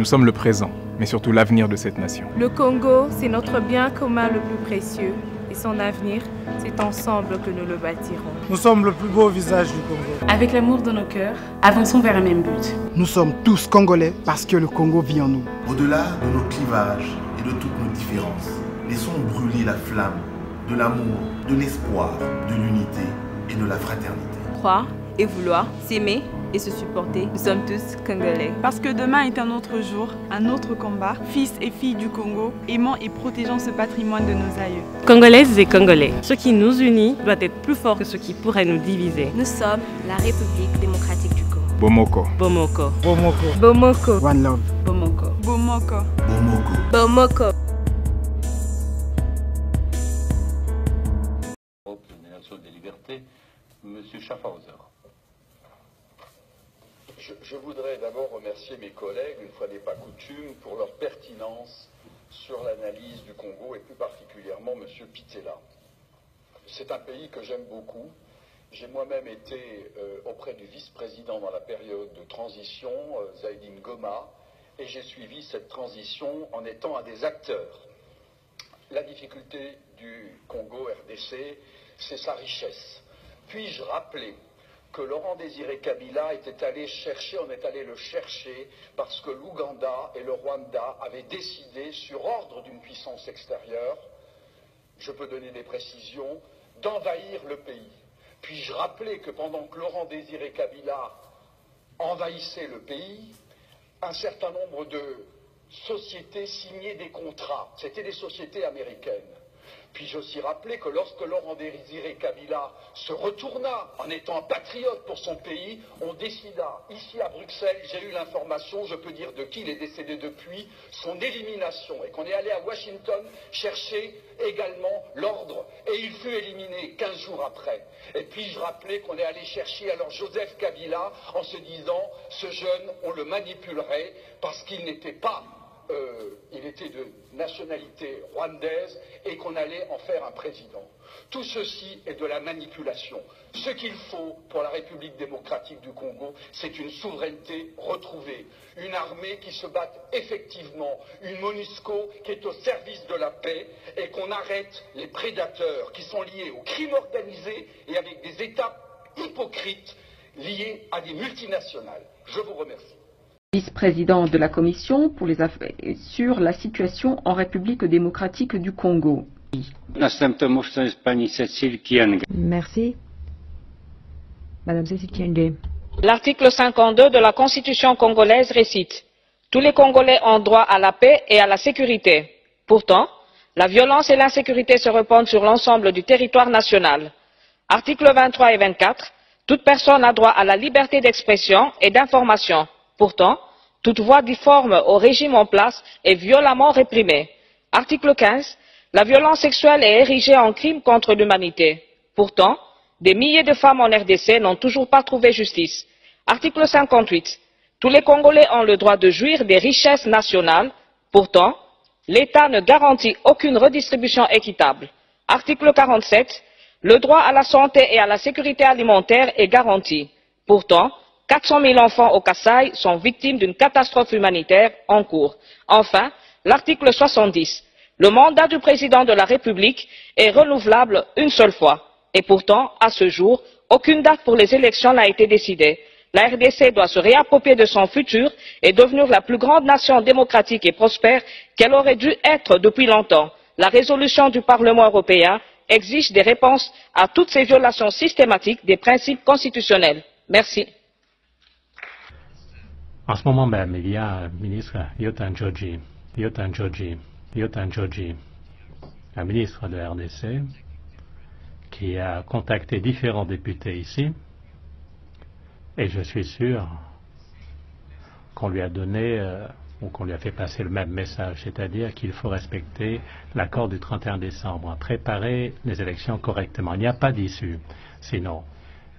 Nous sommes le présent, mais surtout l'avenir de cette nation. Le Congo, c'est notre bien commun le plus précieux. Et son avenir, c'est ensemble que nous le bâtirons. Nous sommes le plus beau visage du Congo. Avec l'amour dans nos cœurs, avançons vers un même but. Nous sommes tous Congolais parce que le Congo vit en nous. Au-delà de nos clivages et de toutes nos différences, laissons brûler la flamme de l'amour, de l'espoir, de l'unité et de la fraternité. Croire et vouloir, s'aimer et se supporter. Nous sommes tous Congolais. Parce que demain est un autre jour, un autre combat. Fils et filles du Congo, aimant et protégeant ce patrimoine de nos aïeux. Congolaises et Congolais, ce qui nous unit doit être plus fort que ce qui pourrait nous diviser. Nous sommes la République démocratique du Congo. Bomoko. Bomoko. Bomoko. Bomoko. One love. Bomoko. Bomoko. Bomoko. Bomoko. Des libertés, M. Schaffhauser. Je voudrais d'abord remercier mes collègues, une fois n'est pas coutume, pour leur pertinence sur l'analyse du Congo et plus particulièrement M. Pittella. C'est un pays que j'aime beaucoup. J'ai moi-même été auprès du vice-président dans la période de transition, Zaïdine Goma, et j'ai suivi cette transition en étant un des acteurs. La difficulté du Congo RDC, c'est sa richesse. Puis-je rappeler que Laurent Désiré Kabila était allé chercher, on est allé le chercher parce que l'Ouganda et le Rwanda avaient décidé, sur ordre d'une puissance extérieure, je peux donner des précisions, d'envahir le pays. Puis-je rappeler que pendant que Laurent Désiré Kabila envahissait le pays, un certain nombre de sociétés signaient des contrats, c'était des sociétés américaines. Puis-je aussi rappeler que lorsque Laurent Désiré Kabila se retourna en étant un patriote pour son pays, on décida, ici à Bruxelles, j'ai eu l'information, je peux dire de qui il est décédé depuis, son élimination, et qu'on est allé à Washington chercher également l'ordre, et il fut éliminé 15 jours après. Et puis-je rappeler qu'on est allé chercher alors Joseph Kabila en se disant, ce jeune, on le manipulerait parce qu'il n'était pas... il était de nationalité rwandaise et qu'on allait en faire un président. Tout ceci est de la manipulation. Ce qu'il faut pour la République démocratique du Congo, c'est une souveraineté retrouvée, une armée qui se batte effectivement, une MONUSCO qui est au service de la paix et qu'on arrête les prédateurs qui sont liés au crime organisé et avec des États hypocrites liés à des multinationales. Je vous remercie. Vice-président de la Commission pour les affaires sur la situation en République démocratique du Congo. Merci. Madame Cécile Kienge. L'article 52 de la Constitution congolaise récite « Tous les Congolais ont droit à la paix et à la sécurité ». Pourtant, la violence et l'insécurité se répandent sur l'ensemble du territoire national. Articles 23 et 24 « Toute personne a droit à la liberté d'expression et d'information ». Pourtant, toute voix difforme au régime en place est violemment réprimée. Article 15. La violence sexuelle est érigée en crime contre l'humanité. Pourtant, des milliers de femmes en RDC n'ont toujours pas trouvé justice. Article 58. Tous les Congolais ont le droit de jouir des richesses nationales. Pourtant, l'État ne garantit aucune redistribution équitable. Article 47. Le droit à la santé et à la sécurité alimentaire est garanti. Pourtant, 400 000 enfants au Kasaï sont victimes d'une catastrophe humanitaire en cours. Enfin, l'article 70. Le mandat du président de la République est renouvelable une seule fois. Et pourtant, à ce jour, aucune date pour les élections n'a été décidée. La RDC doit se réapproprier de son futur et devenir la plus grande nation démocratique et prospère qu'elle aurait dû être depuis longtemps. La résolution du Parlement européen exige des réponses à toutes ces violations systématiques des principes constitutionnels. Merci. En ce moment même, il y a un ministre, Yotan Joji, un ministre de RDC, qui a contacté différents députés ici, et je suis sûr qu'on lui a donné, ou qu'on lui a fait passer le même message, c'est-à-dire qu'il faut respecter l'accord du 31 décembre, préparer les élections correctement. Il n'y a pas d'issue, sinon.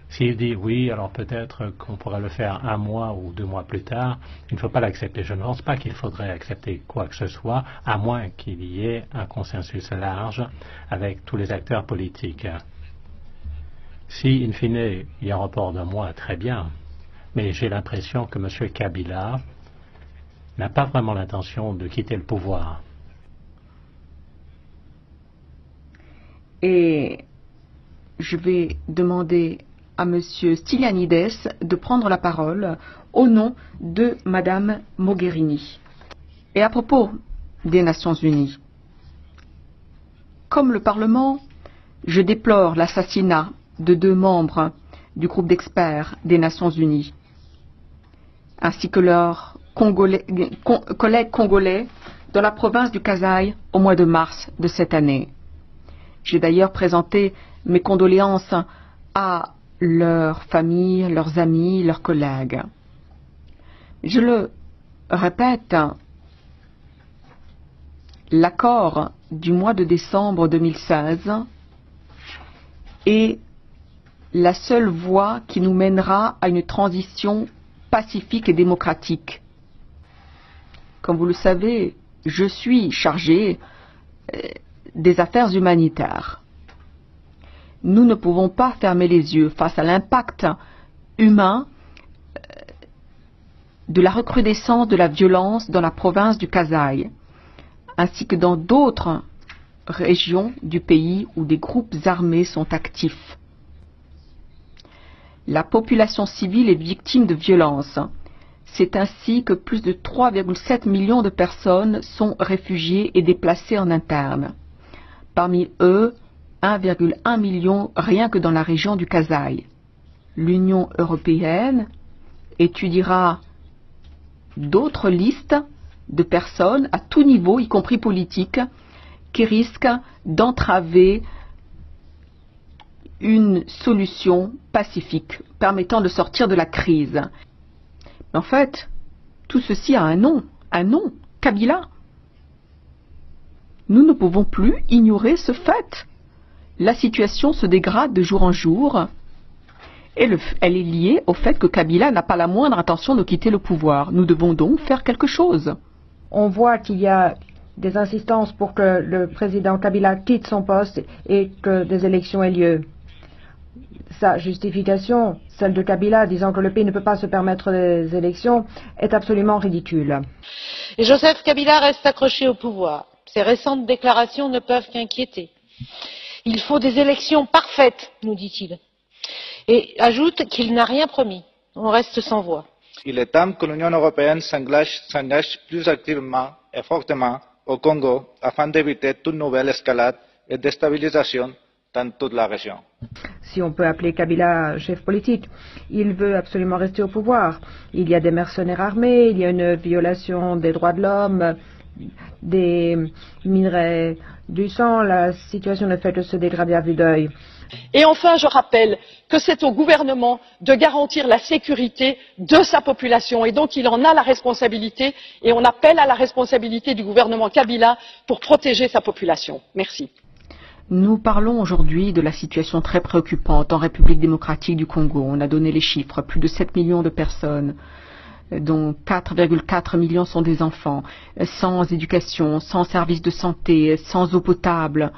S'il dit oui, alors peut-être qu'on pourra le faire 1 mois ou 2 mois plus tard, il ne faut pas l'accepter. Je ne pense pas qu'il faudrait accepter quoi que ce soit, à moins qu'il y ait un consensus large avec tous les acteurs politiques. Si, in fine, il y a un report d'1 mois, très bien, mais j'ai l'impression que M. Kabila n'a pas vraiment l'intention de quitter le pouvoir. Et je vais demander à M. Stylianides de prendre la parole au nom de Mme Mogherini. Et à propos des Nations Unies, comme le Parlement, je déplore l'assassinat de 2 membres du groupe d'experts des Nations Unies, ainsi que leurs collègues congolais dans la province du Kasaï au mois de mars de cette année. J'ai d'ailleurs présenté mes condoléances à leurs familles, leurs amis, leurs collègues. Je le répète, l'accord du mois de décembre 2016 est la seule voie qui nous mènera à une transition pacifique et démocratique. Comme vous le savez, je suis chargé des affaires humanitaires. Nous ne pouvons pas fermer les yeux face à l'impact humain de la recrudescence de la violence dans la province du Kasaï, ainsi que dans d'autres régions du pays où des groupes armés sont actifs. La population civile est victime de violences. C'est ainsi que plus de 3,7 millions de personnes sont réfugiées et déplacées en interne. Parmi eux, 1,1 million rien que dans la région du Kasaï. L'Union européenne étudiera d'autres listes de personnes à tout niveau, y compris politique, qui risquent d'entraver une solution pacifique permettant de sortir de la crise. Mais en fait, tout ceci a un nom, Kabila. Nous ne pouvons plus ignorer ce fait. La situation se dégrade de jour en jour et elle est liée au fait que Kabila n'a pas la moindre intention de quitter le pouvoir. Nous devons donc faire quelque chose. On voit qu'il y a des insistances pour que le président Kabila quitte son poste et que des élections aient lieu. Sa justification, celle de Kabila disant que le pays ne peut pas se permettre des élections, est absolument ridicule. Et Joseph Kabila reste accroché au pouvoir. Ses récentes déclarations ne peuvent qu'inquiéter. Il faut des élections parfaites, nous dit-il. Et ajoute qu'il n'a rien promis. On reste sans voix. Il est temps que l'Union européenne s'engage plus activement et fortement au Congo afin d'éviter toute nouvelle escalade et déstabilisation dans toute la région. Si on peut appeler Kabila chef politique, il veut absolument rester au pouvoir. Il y a des mercenaires armés, il y a une violation des droits de l'homme, des minerais du sang, la situation ne fait que se dégrader à vue d'œil. Et enfin, je rappelle que c'est au gouvernement de garantir la sécurité de sa population et donc il en a la responsabilité et on appelle à la responsabilité du gouvernement Kabila pour protéger sa population. Merci. Nous parlons aujourd'hui de la situation très préoccupante en République démocratique du Congo. On a donné les chiffres, plus de 7 millions de personnes, dont 4,4 millions sont des enfants, sans éducation, sans service de santé, sans eau potable.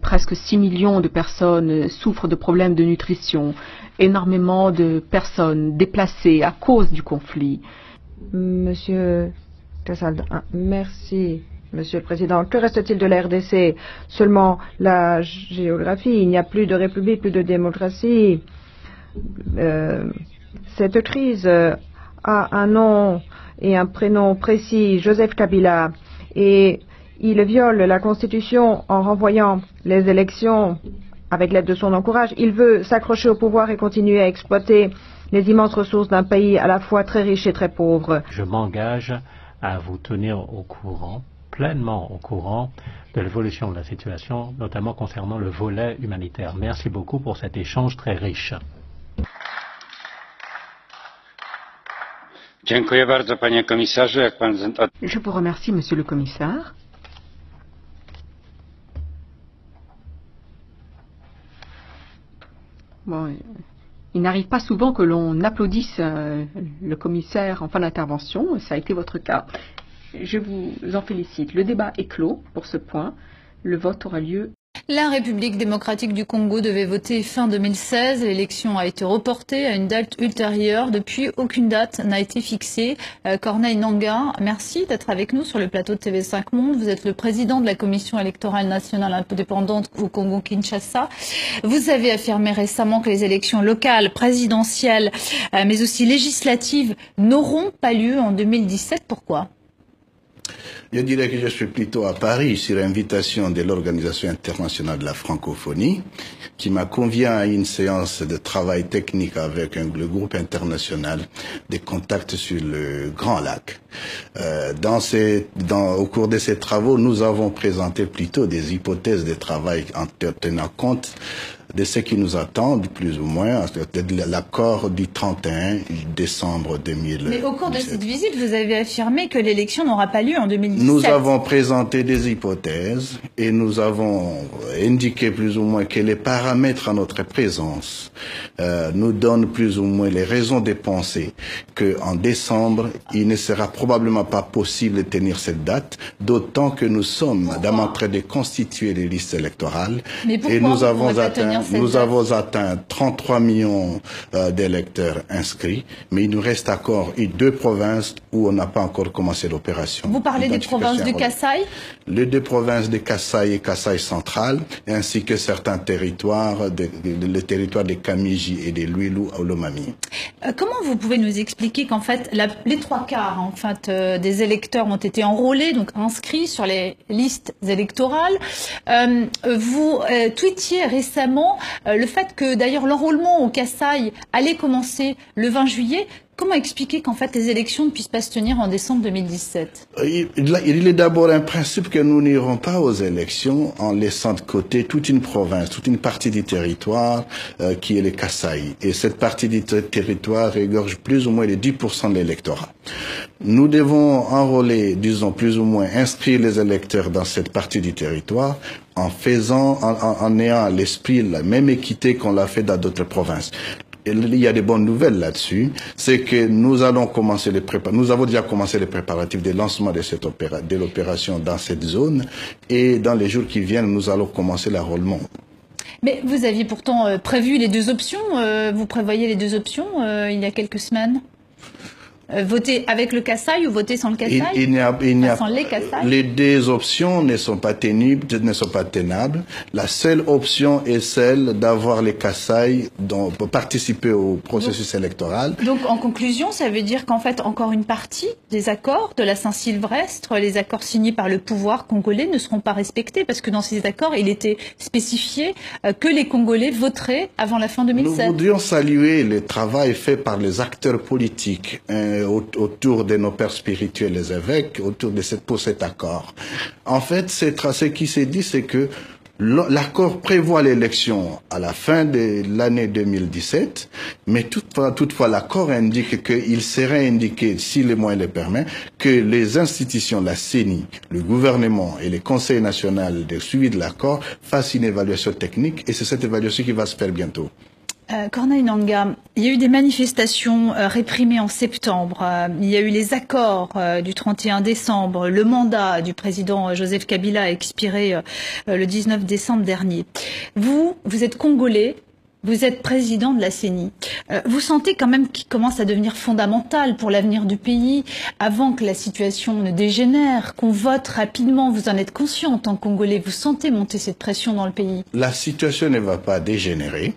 Presque 6 millions de personnes souffrent de problèmes de nutrition. Énormément de personnes déplacées à cause du conflit. Monsieur Castaldo, merci. Monsieur le Président, que reste-t-il de la RDC? Seulement la géographie, il n'y a plus de république, plus de démocratie. Cette crise a un nom et un prénom précis, Joseph Kabila, et il viole la Constitution en renvoyant les élections avec l'aide de son entourage. Il veut s'accrocher au pouvoir et continuer à exploiter les immenses ressources d'un pays à la fois très riche et très pauvre. Je m'engage à vous tenir au courant, pleinement au courant de l'évolution de la situation, notamment concernant le volet humanitaire. Merci beaucoup pour cet échange très riche. Je vous remercie, Monsieur le Commissaire. Bon, il n'arrive pas souvent que l'on applaudisse le commissaire en fin d'intervention. Ça a été votre cas. Je vous en félicite. Le débat est clos pour ce point. Le vote aura lieu La République démocratique du Congo devait voter fin 2016. L'élection a été reportée à une date ultérieure. Depuis, aucune date n'a été fixée. Corneille Nangaa, merci d'être avec nous sur le plateau de TV5 Monde. Vous êtes le président de la Commission électorale nationale indépendante au Congo-Kinshasa. Vous avez affirmé récemment que les élections locales, présidentielles, mais aussi législatives n'auront pas lieu en 2017. Pourquoi ? Je dirais que je suis plutôt à Paris sur invitation de l'Organisation internationale de la francophonie qui m'a convié à une séance de travail technique avec le groupe international des contacts sur le Grand Lac. Au cours de ces travaux, nous avons présenté plutôt des hypothèses de travail en tenant compte de ce qui nous attend, plus ou moins, de l'accord du 31 décembre 2017. Mais au cours de cette visite, vous avez affirmé que l'élection n'aura pas lieu en 2017. Nous avons présenté des hypothèses et nous avons indiqué plus ou moins que les paramètres à notre présence nous donnent plus ou moins les raisons de penser qu'en décembre, il ne sera probablement pas possible de tenir cette date, d'autant que nous sommes en train de constituer les listes électorales. Mais pourquoi et nous avons atteint 33 millions d'électeurs inscrits, mais il nous reste encore 2 provinces où on n'a pas encore commencé l'opération. Vous parlez des provinces de Kasaï ? Les 2 provinces de Kasaï et Kasaï central, ainsi que certains territoires, le territoire de Kamiji et de Luilu à Lomami. Comment vous pouvez nous expliquer qu'en fait, les 3 quarts en fait, des électeurs ont été enrôlés, donc inscrits sur les listes électorales. Vous tweetiez récemment le fait que d'ailleurs l'enrôlement au Kasaï allait commencer le 20 juillet. Comment expliquer qu'en fait les élections ne puissent pas se tenir en décembre 2017 ? Il est d'abord un principe que nous n'irons pas aux élections en laissant de côté toute une province, toute une partie du territoire qui est le Kasaï. Et cette partie du territoire regorge plus ou moins les 10% de l'électorat. Nous devons enrôler, disons plus ou moins inscrire les électeurs dans cette partie du territoire en ayant à l'esprit la même équité qu'on l'a fait dans d'autres provinces. Il y a des bonnes nouvelles là-dessus, c'est que nous avons déjà commencé les préparatifs de lancement de l'opération dans cette zone et dans les jours qui viennent, nous allons commencer l'enrôlement. Mais vous aviez pourtant prévu les 2 options, vous prévoyez les 2 options il y a quelques semaines. Voter avec le Kasaï ou voter sans le Kasaï? Sans les Kasaï. Les 2 options ne sont pas tenables. La seule option est celle d'avoir les Kasaï pour participer au processus électoral. Donc en conclusion, ça veut dire qu'en fait encore une partie des accords de la Saint-Sylvestre, les accords signés par le pouvoir congolais ne seront pas respectés parce que dans ces accords, il était spécifié que les Congolais voteraient avant la fin 2007. Nous voudrions saluer le travail fait par les acteurs politiques autour de nos pères spirituels, les évêques, pour cet accord. En fait, ce qui s'est dit, c'est que l'accord prévoit l'élection à la fin de l'année 2017, mais toutefois l'accord indique qu'il serait indiqué, si les moyens le permettent, que les institutions, la CENI, le gouvernement et le Conseil national de suivi de l'accord fassent une évaluation technique, et c'est cette évaluation qui va se faire bientôt. Corneille Nangaa, il y a eu des manifestations réprimées en septembre, il y a eu les accords du 31 décembre, le mandat du président Joseph Kabila a expiré le 19 décembre dernier. Vous êtes congolais, vous êtes président de la CENI. Vous sentez quand même qu'il commence à devenir fondamental pour l'avenir du pays, avant que la situation ne dégénère, qu'on vote rapidement. Vous en êtes conscient en tant que Congolais, vous sentez monter cette pression dans le pays? La situation ne va pas dégénérer.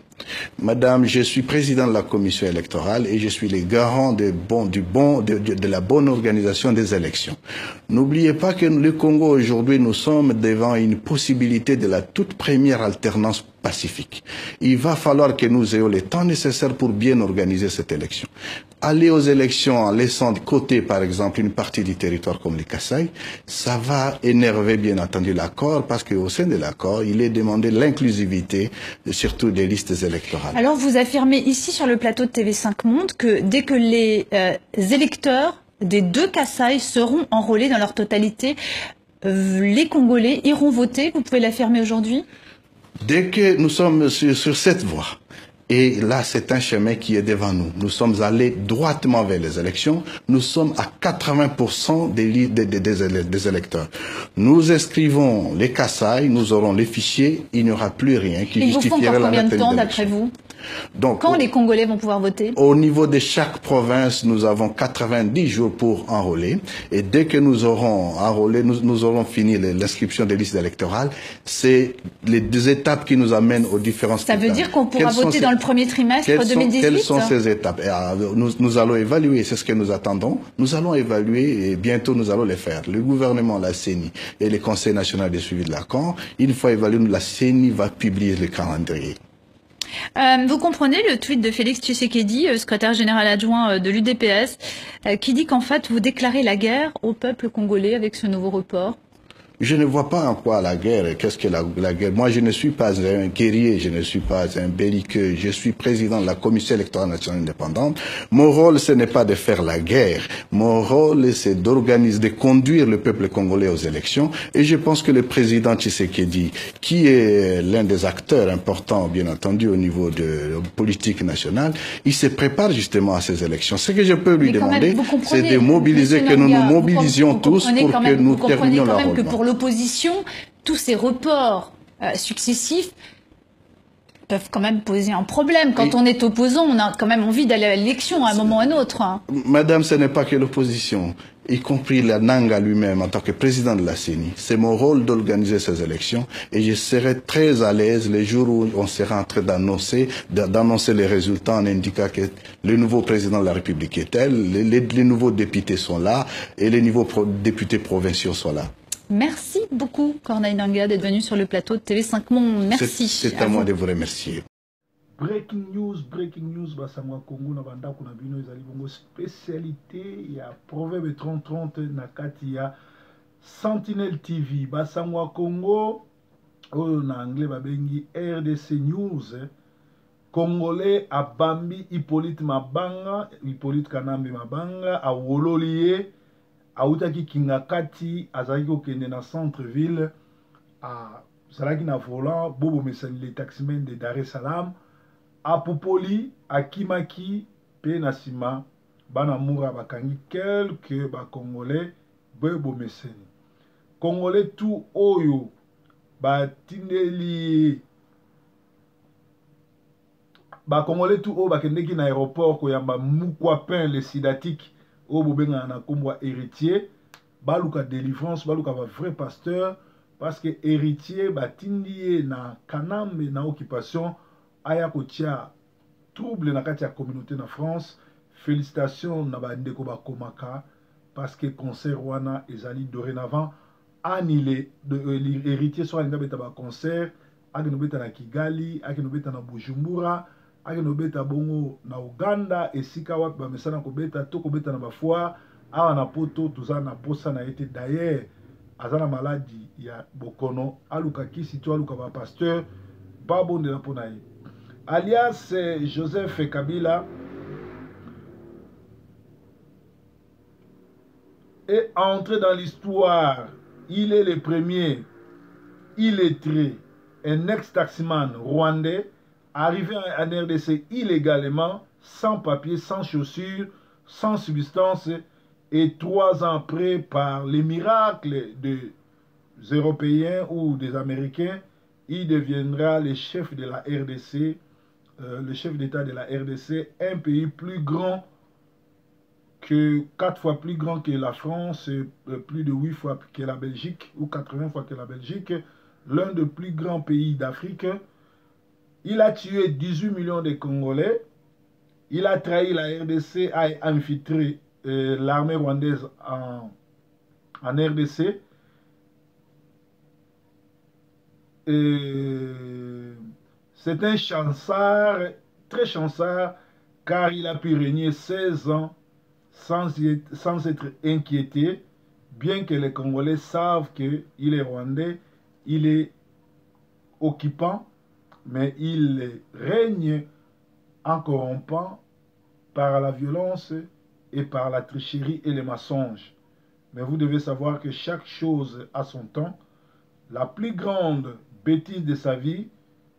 Madame, je suis président de la commission électorale et je suis le garant de la bonne organisation des élections. N'oubliez pas que le Congo aujourd'hui, nous sommes devant une possibilité de la toute première alternance pacifique. Il va falloir que nous ayons le temps nécessaire pour bien organiser cette élection. Aller aux élections en laissant de côté, par exemple, une partie du territoire comme les Kasaï, ça va énerver bien entendu l'accord parce qu'au sein de l'accord, il est demandé l'inclusivité, surtout des listes électorales. Alors vous affirmez ici sur le plateau de TV5 Monde que dès que les électeurs des 2 Kasaï seront enrôlés dans leur totalité, les Congolais iront voter. Vous pouvez l'affirmer aujourd'hui? Dès que nous sommes sur cette voie, Et là, c'est un chemin qui est devant nous. Nous sommes allés droitement vers les élections. Nous sommes à 80% des électeurs. Nous inscrivons les Kassai, nous aurons les fichiers, il n'y aura plus rien qui justifierait la tenue d'élections. Il vous faut encore combien de temps, d'après vous? Donc, quand les Congolais vont pouvoir voter? Au niveau de chaque province, nous avons 90 jours pour enrôler. Et dès que nous aurons enrôlé, nous aurons fini l'inscription des listes électorales. C'est les deux étapes qui nous amènent aux différents scrutins. Ça veut dire qu'on pourra voter dans le premier trimestre 2018? Quelles sont ces étapes? Nous allons évaluer, c'est ce que nous attendons. Nous allons évaluer et bientôt nous allons les faire. Le gouvernement, la CENI et le Conseil national de suivi de l'accord, une fois évalué, la CENI va publier le calendrier. Vous comprenez le tweet de Félix Tshisekedi, secrétaire général adjoint de l'UDPS, qui dit qu'en fait vous déclarez la guerre au peuple congolais avec ce nouveau report? Je ne vois pas en quoi la guerre. Qu'est-ce que la guerre? Moi, je ne suis pas un guerrier, je ne suis pas un belliqueux. Je suis président de la Commission électorale nationale indépendante. Mon rôle, ce n'est pas de faire la guerre. Mon rôle, c'est d'organiser, de conduire le peuple congolais aux élections. Et je pense que le président Tshisekedi, qui est l'un des acteurs importants, bien entendu, au niveau de la politique nationale, il se prépare justement à ces élections. Ce que je peux lui demander, c'est de mobiliser, que nous nous mobilisions tous pour que nous terminions la rôle. L'opposition, tous ces reports successifs peuvent quand même poser un problème. Quand on est opposant, on a quand même envie d'aller à l'élection à un moment ou à un autre. Madame, ce n'est pas que l'opposition, y compris la Nanga lui-même en tant que président de la CENI. C'est mon rôle d'organiser ces élections et je serai très à l'aise les jours où on sera en train d'annoncer les résultats en indiquant que le nouveau président de la République est tel, les nouveaux députés sont là et les nouveaux députés provinciaux sont là. Merci beaucoup, Corneille Nangaa, d'être venu sur le plateau de TV5 Monde. Merci. C'est à moi de vous remercier. Breaking news, Basamwa Congo, na banda kuna bino ezali bongo spécialité ya Proverbe 30-30 na kati ya Sentinel TV. Basamwa Congo, oyo na anglais babengi RDC News. Congolais a Bambi Hippolyte Mabanga, Hippolyte Kanambe Mabanga, a Wololiye. Autaki Kingakati, azalaki okende na centre-ville, azalaki na volant, bobo mesani les taximens de Dar es Salaam, a Popoli, a Kimaki, pe na sima, bana moura bakangi quelques Congolais, bobo mesani. Congolais tout oyo, batindeli, Congolais tout oyo bakendeki na aéroport koyamba Mukwapin le Sidatique, au bobenga na kombo héritier baluka délivrance baluka ba vrai pasteur parce que héritier batindie na kanambe na occupation aya kotia trouble na kati ya communauté na France. Félicitations na ba ndeko ba komaka parce que concert wana ezali dorénavant annulé de héritier soit nga beta ba concert ake no beta na Kigali ake no beta na Bujumbura ake no beta bongo na Uganda esika wapi ba mesana ko beta to ko beta na bafwa awa na poto tuza na posa na été d'ailleurs azana maladie ya bokono aluka kisi to aluka ba pasteur babonde na pona ye alias Joseph Kabila est entré dans l'histoire. Il est le premier illettré, un ex-taximan rwandais arrivé en RDC illégalement, sans papier, sans chaussures, sans substance, et 3 ans après, par les miracles des Européens ou des Américains, il deviendra le chef de la RDC, le chef d'État de la RDC, un pays plus grand que 4 fois plus grand que la France, plus de 8 fois que la Belgique, ou 80 fois que la Belgique, l'un des plus grands pays d'Afrique. Il a tué 18 millions de Congolais. Il a trahi la RDC, a infiltré l'armée rwandaise en RDC. C'est un chancard, très chancard, car il a pu régner 16 ans sans être inquiété, bien que les Congolais savent qu'il est rwandais, il est occupant, mais il règne en corrompant par la violence et par la tricherie et les mensonges. Mais vous devez savoir que chaque chose a son temps. La plus grande bêtise de sa vie,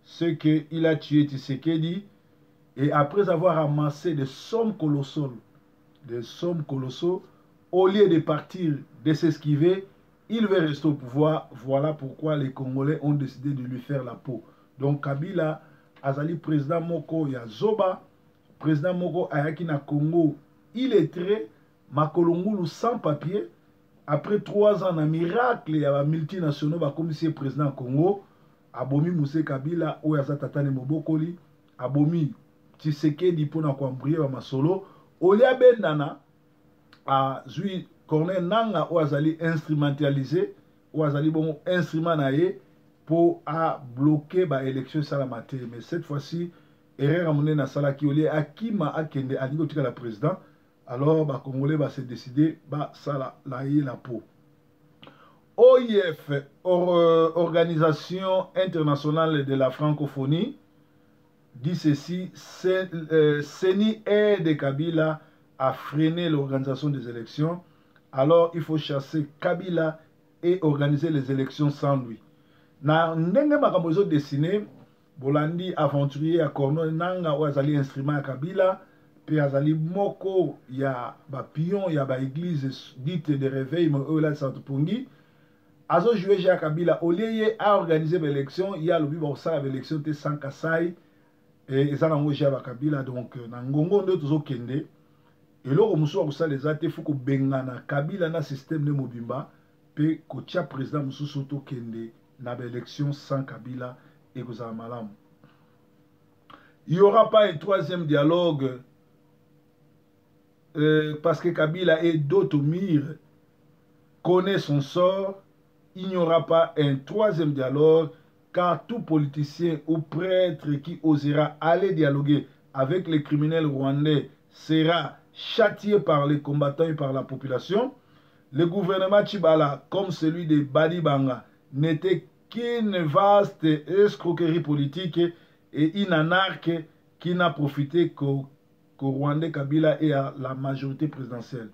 c'est qu'il a tué Tshisekedi Et après avoir amassé des sommes colossaux, au lieu de partir, de s'esquiver, il veut rester au pouvoir. Voilà pourquoi les Congolais ont décidé de lui faire la peau. Donc Kabila, azali président Moko ya Zoba, président Moko ayaki na Congo, il est très Makolongulu sans papier. Après 3 ans, un miracle, il y a un multinational comme si président Congo, Abomi Moussé Kabila, Oyaza Tatane Mobokoli, Abomi Tshisekedi pour na kwambriye wa masolo, Olia Bendana, a Zui Corneille Nanga, Oazali instrumentalisé, Oazali bon instrument naé pour à bloquer l'élection salamate. Mais cette fois-ci, erreur amené na salaki Olia Akima Akende, a dit que la président. Alors, les Congolais vont se décider, ça la peau. OIF, Organisation internationale de la francophonie, dit ceci, CENI aide Kabila à freiner l'organisation des élections. Alors, il faut chasser Kabila et organiser les élections sans lui. Na ndenge makambo dessiné, Bolandi aventurier à Corneille Nanga ou azali instrument à Kabila. Puis azali moko ya ba pion ya ba église dite de réveil mais eux là Santo Pongi azo jouer Jacques Kabila au lieu à organiser l'élection il y a le but ça l'élection te sans kasai et ça nango Jacques Kabila donc na ngongo ndo tozo kende et loko muso ko ça les ate fuko bengana Kabila na système de mobimba pe ko tia président muso to kende na élection sans Kabila et ko za malam. Il n'y aura pas un troisième dialogue parce que Kabila et d'Otomir connaît son sort, il n'y aura pas un troisième dialogue car tout politicien ou prêtre qui osera aller dialoguer avec les criminels rwandais sera châtié par les combattants et par la population. Le gouvernement Tshibala, comme celui de Badibanga, n'était qu'une vaste escroquerie politique et une anarque qui n'a profité qu'au Rwandais Kabila et à la majorité présidentielle.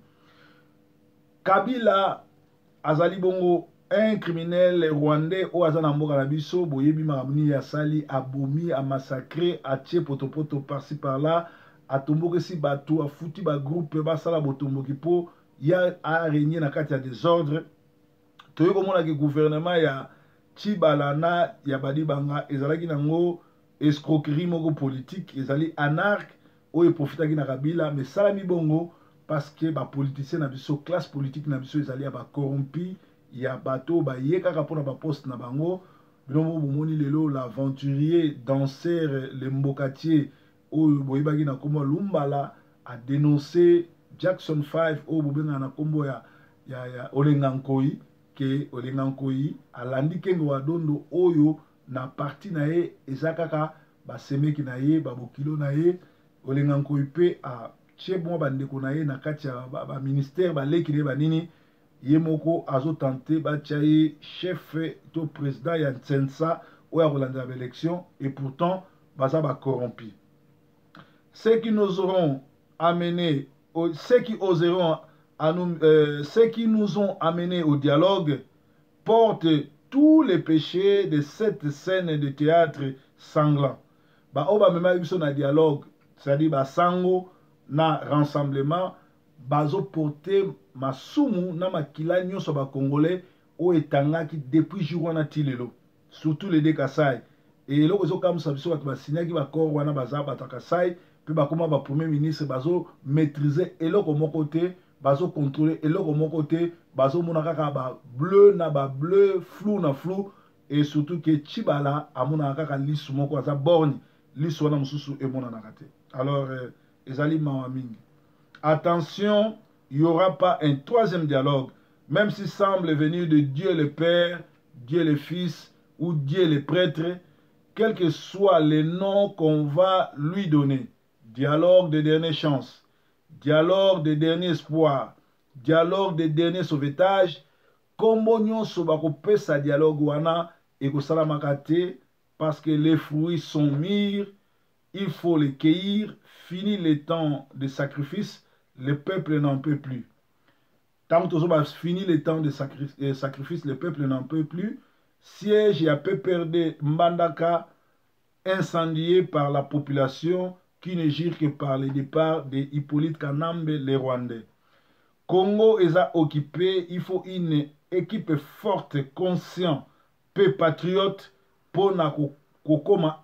Kabila, Azali Bongo, un criminel rwandais au Azanambo Kanabiso, Boyebi Maramni Yasali, a bomi, a massacré, a tué potopoto par-ci par-là, a tombo si bateau, a foutu ba groupe, ba sala botombo kipo, ya a régné na kati ya désordre. Toyo komona ke gouvernement ya Tchibalana, ya Badibanga, ezalaki nango escroquerie moko politique, ezali anarque. Oye profita ki na Kabila mais salami bongo parce que ba politicien na biso classe politique na biso ezali ba corrompi ya bato ba yekaka pona ba poste na bango bilomo bomoni lelo l'aventurier danseur le mbokatier oyo boyebaki na kombo Lumbala a dénoncé Jackson 5 oyo bobenga na kombo ya Olengankoi ke Olengankoi alandi kengo wa dondo oyo na parti na ye ezakaka ba semeki na ye ba bokilo na ye Olengankoi pe a tche bon bandeko na ye na kati ya ba ministère ba lekile ba nini ye moko azo tenter ba tchaye chef to président ya Ntsensa ou ya kolanda ba élection et pourtant baza ba corrompi. Ceux qui nous auront amené ceux qui oseront à nous ceux qui nous ont amenés au dialogue portent tous les péchés de cette scène de théâtre sanglant. Ba oba mema biso na dialogue c'est-à-dire ba sango na rassemblement bazo porter masumu na makila nyonso ba congolais o etangaki depuis jour wana tilelo surtout les Kasai et loko zo kam sabiso ba basinyaki ba corps wana baza batakasai pe ba koma ba premier ministre bazo maîtriser eloko moko te bazo contrôler eloko moko te bazo mona kaka ba bleu na ba bleu flou na flou et surtout que Tshibala amona kaka lisu moko aza borgne lisu wana mususu e mona nakate. Alors, Ezali Mawamingi. Attention, il n'y aura pas un troisième dialogue, même s'il semble venir de Dieu le Père, Dieu le Fils ou Dieu le Prêtre, quel que soit le nom qu'on va lui donner. Dialogue de dernière chance, dialogue de dernier espoir, dialogue de dernier sauvetage, kombo nyonso bakopesa dialogue wana et kosalamakate parce que les fruits sont mûrs. Il faut les cueillir. Fini le temps de sacrifice. Le peuple n'en peut plus. Tant que fini le temps de sacrifice, le peuple n'en peut plus. Siège et à peu perdre Mbandaka, incendié par la population qui ne gire que par le départ de Hippolyte Kanambe, les Rwandais. Congo est occupé, il faut une équipe forte, consciente, peu patriote, pour na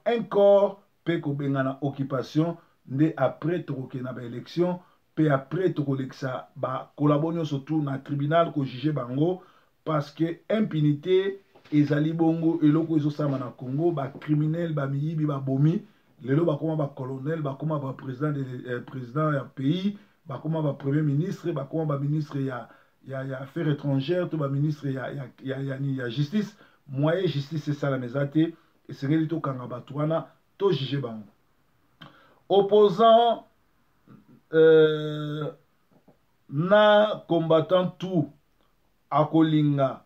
un corps, peu kobengana occupation, de après trokena ba élection, peu après trolexa ba collaboration surtout na tribunal ko juger bango parce que impunité ezali bongo eloko ezosama na Congo ba criminel ba miyibi ba bomi lelo ba koma ba colonel ba koma ba président ya pays ba koma ba premier ministre ba koma ba ministre ya affaires étrangères to ba ministre ya justice moyen justice c'est ça la mesate et c'est to kanga batwana to juger bango opposant na combattant tout à kolinga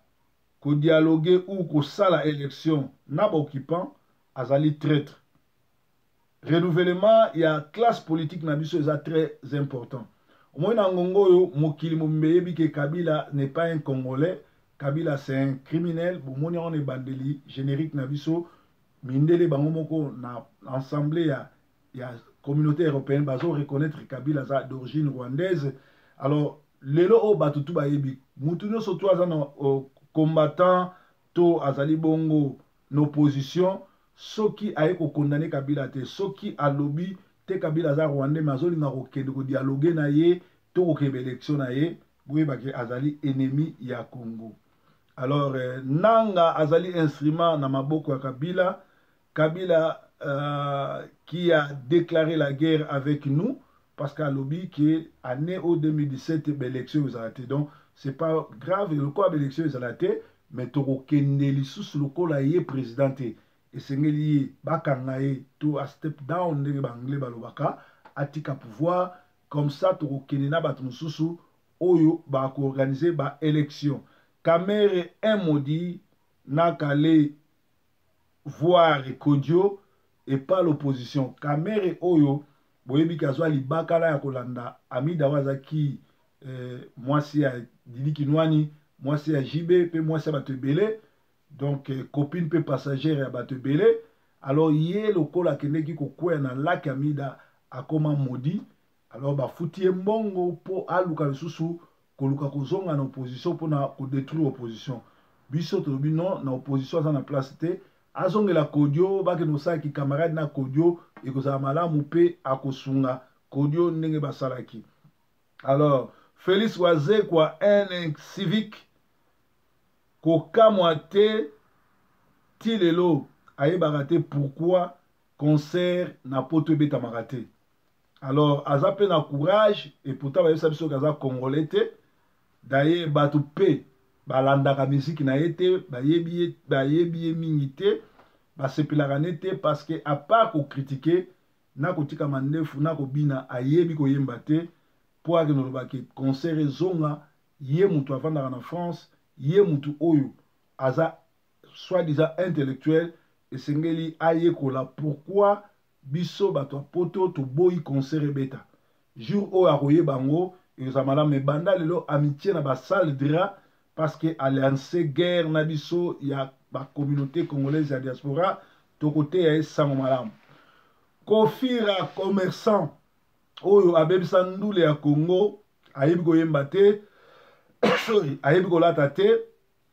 ko dialoguer ou ko sala élection na ba occupant azali traître. Renouvellement, il y a classe politique na biso est très important. Au moins na ngongo yo mokili mombeyebi que Kabila n'est pas un Congolais, Kabila c'est un criminel. Bon moni on est bandeli générique na biso mindele bango moko na assemblée ya communauté européenne bazo reconnaître Kabila d'origine rwandaise. Alors lelo o batutu bayebi mutu no surtout azana combattant to azali bongo n'opposition soki aye ko condamner Kabila te soki alobi te Kabila za rwandais mazoli na kokende ko dialoguer na ye to ko kebe élection na ye boye ba ke azali ennemi ya Congo. Alors nanga azali instrument na maboko ya Kabila. Kabila qui a déclaré la guerre avec nous parce qu'à lobby qui année au 2017 l'élection aux arrêté. Donc c'est pas grave le quoi l'élection aux arrêté mais toko kendeli sous le ko la yé présidenté et c'est ngeli bakangaye to a step down de banglais balobaka atika pouvoir comme ça toko kenena batu susu oyo ba ko organiser ba élection Kamere un maudit n'a calé voir Kodio et pas l'opposition. Kamere Oyo, boyebi kazwa libakala ya kolanda Amida Wazaki, moi c'est Didi Kinwani, moi c'est JB, puis moi c'est Batebele, donc copine peu passagère ya Batebele. Alors yé le kola keneki kokwe na lac Amida akoma modi. Alors ba fouti mbongo po aluka susu koluka kozonga na opposition pour na ko détruire opposition. Biso to non na opposition za na place te. Azonge la Kodio, baki no sa ki camarade na Kodio, et que ça malamu pe akosunga. Kodio nenge basalaki. Alors, Félix Oise, quoi, un civique, koka moite, tilelo, aye barate, pourquoi concert na pote beta marate. Alors, azape na courage, et pourtant, ba yesa biso kaza congolais te, d'ailleurs, batu pe, balandaka musique na été bayebi mingi te basepelaka te parce que à part ko critiquer na kotika mandefu na kobina ayebi koyemba te po ake nolobaki concert ezonga ye mutu avandaka na France ye mutu oyo aza soi-disant intellectuel esengeli ayekola pourquoi biso bato poto to boyi concert ebeta jour oyo akoyeba bango ezamala me banda lelo amitié na basale dra parce que alliance guerre nabiso ya la communauté congolaise ya diaspora to côté ya sango malamu kofira commerçant oyo abebisa ndule ya Congo ayebi koyemba te sorry ayebi kolata te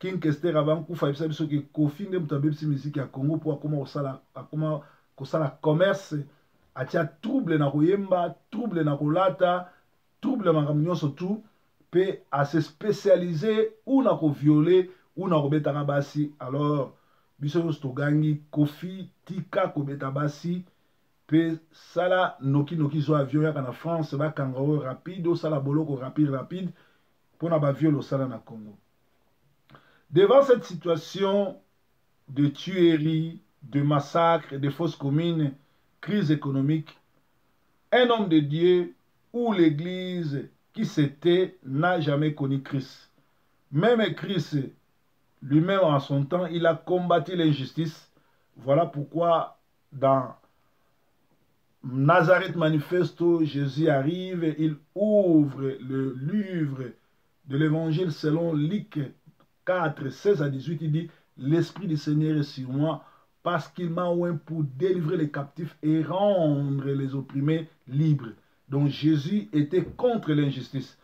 King Kester avant kufa ebisa biso ki kofi nde mutu abebisi musique ya Congo po akoma kosala commerce atia trouble na koyemba trouble na kolata trouble makambo nyonso tout pe à se spécialiser ou na ko violer ou na ko betanga basi. Alors biso to gangi kofi tika ko beta basi pe sala noki zo avion ya na France ba kangao rapide ou sala boloko rapide pour na ba viol au sala na Congo. Devant cette situation de tuerie, de massacre, de fausses communes, crise économique, un homme de Dieu ou l'église qui s'était n'a jamais connu Christ. Même Christ lui-même en son temps, il a combattu l'injustice. Voilà pourquoi dans Nazareth Manifesto, Jésus arrive et il ouvre le livre de l'évangile selon Luc 4, 16 à 18. Il dit, l'Esprit du Seigneur est sur moi parce qu'il m'a oint pour délivrer les captifs et rendre les opprimés libres. Donc Jésus était contre l'injustice.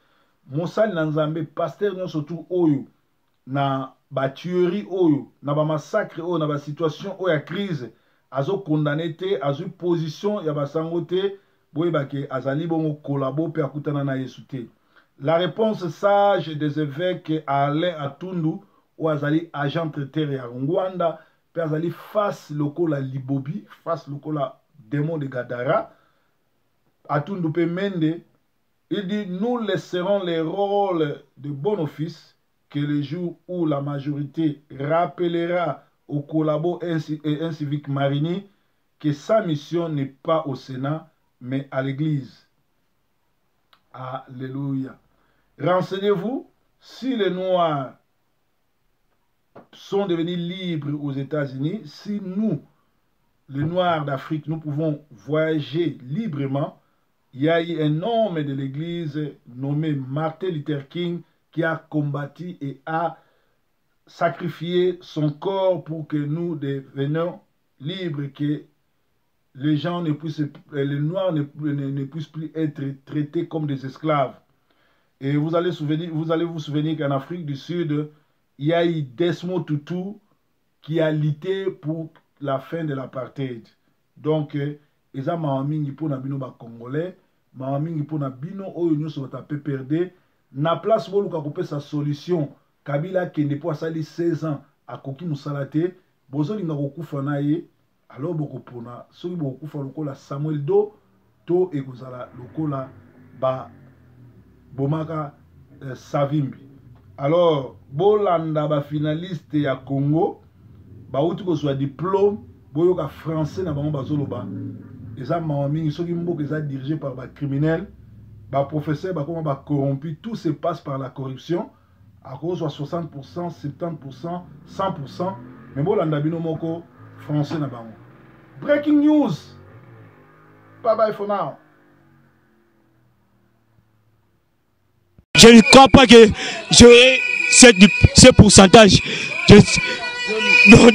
Mosali Nanzambe, pasteur nous surtout oyo na ba tuerie oyo, na ba massacre oyo, na ba situation oyo ya crise, azo condamné te, azo position ya ba sangote, boye bake azali bongo kolabo pe akutana na Yesu te. La réponse sage des évêques Alain Atundu ou azali agent traiteur ya Rwanda, pe azali face lokola Libobi, face lokola démon de Gadara. Atundu pe mende, il dit nous laisserons les rôles de bon office que le jour où la majorité rappellera au collabo et un civique Marini que sa mission n'est pas au Sénat mais à l'église. Alléluia. Renseignez-vous, si les Noirs sont devenus libres aux États-Unis, si nous, les Noirs d'Afrique, nous pouvons voyager librement, il y a eu un homme de l'église nommé Martin Luther King qui a combattu et a sacrifié son corps pour que nous devenions libres, que les gens ne puissent, les Noirs ne puissent plus être traités comme des esclaves. Et vous allez vous souvenir qu'en Afrique du Sud, il y a eu Desmond Tutu qui a lutté pour la fin de l'apartheid. Donc, eza mamingi pour na bino ba Congolais, mamingi pour na bino oyo nyoso batape perdre na place boluka couper sa solution. Kabila kende po asali 16 ans akoki musala te, bozolinga kokufa na ye, alors bokopona soki bokufa lokola Samuel Do to ekozala lokola ba bomaka Savimbi. Alors bolanda ba finaliste ya Congo ba uti ko soit diplôme boyoka français na bango bazoloba eza mamingi soki mboka eza dirigé par ba criminels, ba professeurs ba comment ba corrompu, tout se passe par la corruption. À cause de 60%, 70%, 100%, mais bolanda bino moko français na bango. Breaking news. Bye bye for now. Je ne crois pas que j'aurai ce pourcentage. Non,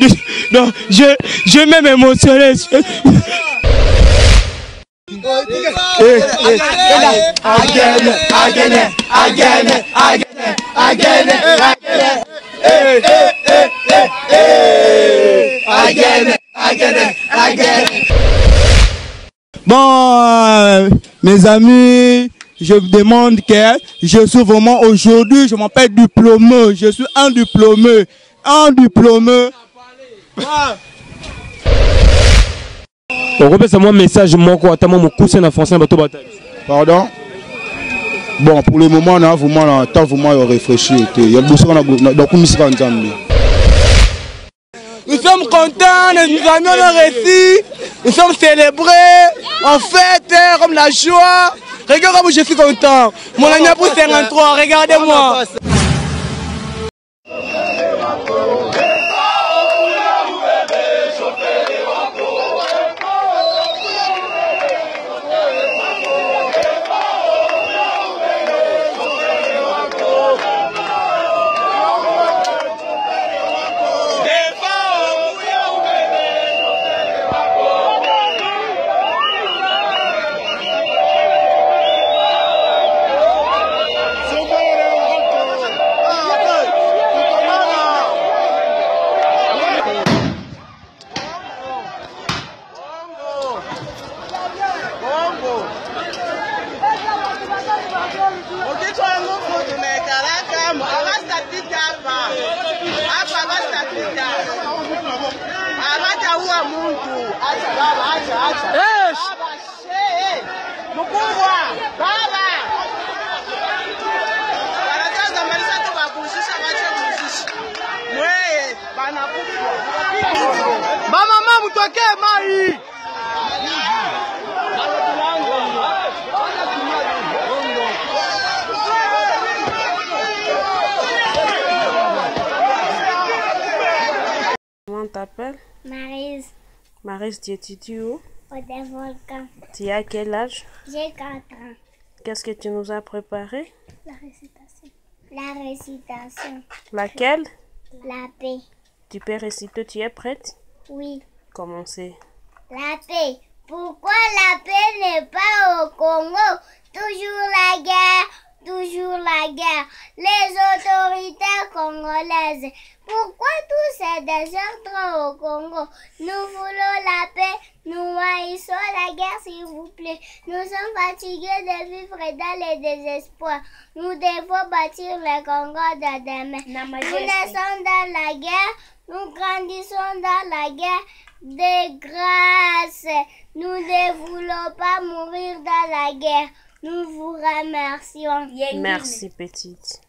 je vais m'émotionner. Bon, mes amis, je vous demande que je suis vraiment aujourd'hui, je m'appelle diplômé, je suis un diplômé. Pardon? Bon, pour le moment, on a vraiment temps vraiment réfléchi. Il y a beaucoup de musique. Nous sommes contents, nous avons le récit, nous sommes célébrés, en fête, comme la joie. Regarde comme je suis content. Mon ami a pour 53, regardez-moi. Mama mutoke mai. Comment t'appelles? Maryse. Maryse, tu étudies où? Au Volcan. Tu as quel âge? J'ai 4 ans. Qu'est-ce que tu nous as préparé? La récitation. La récitation. Laquelle? La paix. Tu peux réciter, tu es prête? Oui. commencer? La paix. Pourquoi la paix n'est pas au Congo? Toujours la guerre, toujours la guerre. Les autorités congolaises. Pourquoi tout ces désordres au Congo? Nous voulons la paix, nous haïssons la guerre, s'il vous plaît. Nous sommes fatigués de vivre dans le désespoir. Nous devons bâtir le Congo de demain. Nous naissons dans la guerre, nous grandissons dans la guerre. De grâce, nous ne voulons pas mourir dans la guerre. Nous vous remercions. Merci, petite.